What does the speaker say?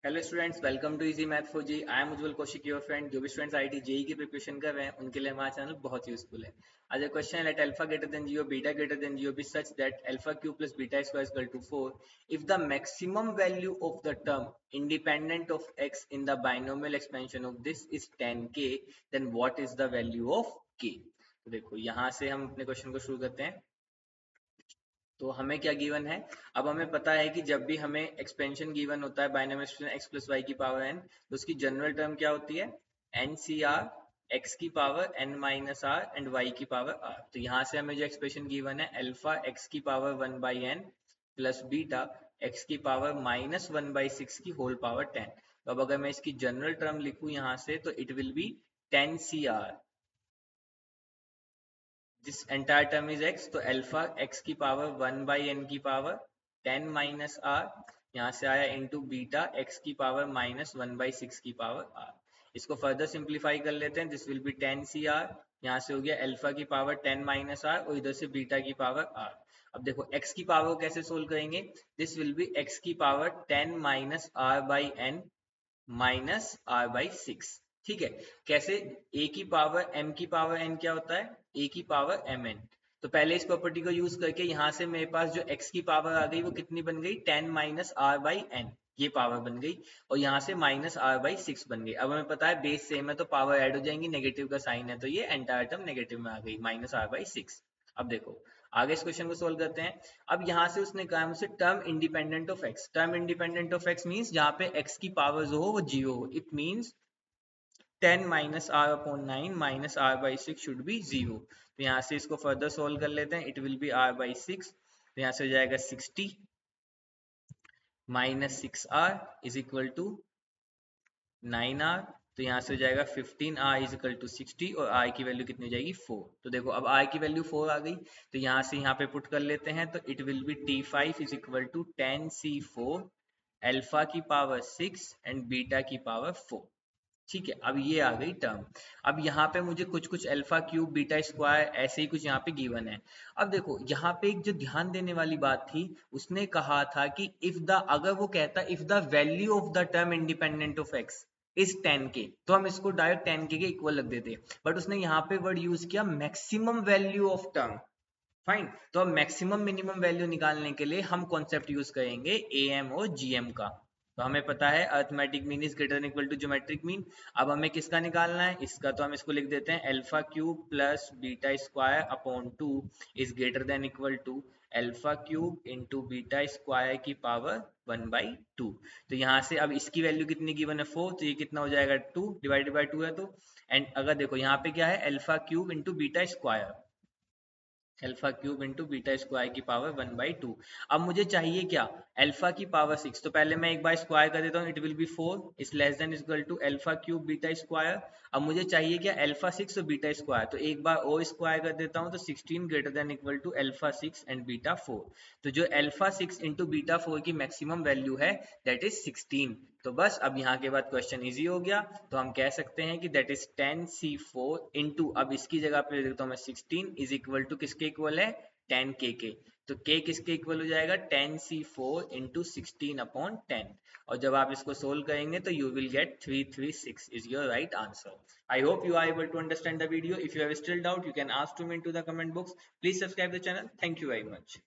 Hello students, welcome to easy math for JEE. I am Ujjwal Kaushik, your friend. जो भी students IIT JEE की preparation कर रहे हैं उनके लिए हमारा चैनल बहुत यूजफुल है। आज क्वेश्चन है, let alpha greater than zero beta greater than zero be such that alpha cube plus beta square is equal to 4 if the maximum value of the term independent of x in the binomial expansion of this is 10k, then what is the value of k। तो देखो यहाँ से हम अपने question को शुरू करते हैं। तो हमें क्या गिवन है? अब हमें पता है कि जब भी हमें एक्सपेंशन गिवन होता है binomial expansion x plus y की पावर n, तो उसकी जनरल टर्म क्या होती है? एन सी आर एक्स की power n minus r and y की पावर r। तो यहाँ से हमें जो एक्सप्रेशन गिवन है, अल्फा एक्स की power 1/n plus beta x की पावर -1/6 की होल पावर 10। तो अब अगर मैं इसकी जनरल टर्म लिखूं यहाँ से, तो it will B 10 CR। This entire term is x, तो अल्फा x की पावर 1/n की पावर 10 माइनस r, यहाँ से आया इनटू बीटा x की पावर -1/6 की पावर r। इसको फर्दर सिंप्लीफाई कर लेते हैं। दिस विल बी 10 CR, यहाँ से हो गया अल्फा की पावर 10 माइनस r और इधर से बीटा की पावर r। अब देखो x की पावर को कैसे सोल्व करेंगे? दिस विल बी x की power 10 minus r/n minus r/6। ठीक है। कैसे? a की पावर m की पावर n क्या होता है? a की पावर mn। तो पहले इस प्रॉपर्टी को यूज करके यहाँ से मेरे पास जो x की पावर आ गई वो कितनी बन गई? 10 माइनस r/n, ये पावर बन गई। और यहाँ से माइनस r/6 बन गई। अब हमें पता है बेस सेम है तो पावर ऐड हो जाएंगी, नेगेटिव का साइन है तो ये एंटायर टर्म नेगेटिव में आ गई, माइनस r/6। अब देखो आगे इस क्वेश्चन को सोल्व करते हैं। अब यहाँ से उसने कहा मुझसे term independent of x. Term independent of x means जहाँ पे एक्स की पावर जो हो वो जीरो हो। It means 10 minus r upon 9 minus r/6 should be zero. तो यहाँ से इसको फर्दर सोल्व कर लेते हैं। इट विल बी r/6, तो यहाँ से हो जाएगा 60 minus 6r is equal to 9r। तो यहाँ से हो जाएगा 15r इज इक्वल टू 60 और r की वैल्यू कितनी हो जाएगी? 4। तो देखो अब r की वैल्यू 4 आ गई, तो यहाँ से यहाँ पे पुट कर लेते हैं। तो it will be T5 is equal to 10C4 alpha की पावर 6 एंड बीटा की पावर 4। ठीक है। अब ये आ गई टर्म। अब यहाँ पे मुझे कुछ कुछ अल्फा क्यूब बीटा स्क्वायर ऐसे ही कुछ यहाँ पे गिवन है। अब देखो यहाँ पे एक जो ध्यान देने वाली बात थी, उसने कहा था कि इफ द, अगर वो कहता if the value of the term independent of x is 10k, तो हम इसको डायरेक्ट 10k के इक्वल रख देते। बट उसने यहाँ पे वर्ड यूज किया maximum value of term. Fine. तो अब मैक्सिमम मिनिमम वैल्यू निकालने के लिए हम कॉन्सेप्ट यूज करेंगे एम और जीएम का। तो हमें पता है arithmetic mean is greater than equal to geometric mean. अब हमें किसका निकालना है? इसका। तो हम इसको लिख देते हैं alpha cube plus beta square upon 2 is greater than equal to alpha cube into beta square की पावर 1/2। तो यहाँ से अब इसकी वैल्यू कितनी गिवन है? 4, तो ये कितना हो जाएगा? 2 डिवाइडेड बाई 2 है तो। एंड अगर देखो यहाँ पे क्या है? Alpha cube into beta square, alpha cube into beta square की पावर 1/2। अब मुझे चाहिए क्या? अल्फा की पावर 6। तो पहले मैं एक बार स्क्वायर कर देता हूँ। It will be 4 is less than equal to alpha cube beta square. अब मुझे चाहिए क्या? अल्फा 6 और बीटा स्क्वायर। तो एक बार और स्क्वायर कर देता हूँ, तो 16 greater than equal to alpha 6 and beta 4। तो जो अल्फा 6 इंटू बीटा 4 की मैक्सिमम वैल्यू है दैट इज 16। तो बस अब यहाँ के बाद क्वेश्चन इजी हो गया। तो हम कह सकते हैं कि दैट इज 10C4 इंटू, अब इसकी जगह पे लिखता हूँ मैं 16 इज इक्वल टू किसके इक्वल है? 10k के। तो k किसके इक्वल हो जाएगा? 10C4 into 16/10। और जब आप इसको सोल्व करेंगे तो you will get 336 is your right answer. I hope you are able to understand the video. If you have still doubt, you can ask to me into the comment box. Please subscribe the channel. Thank you very much.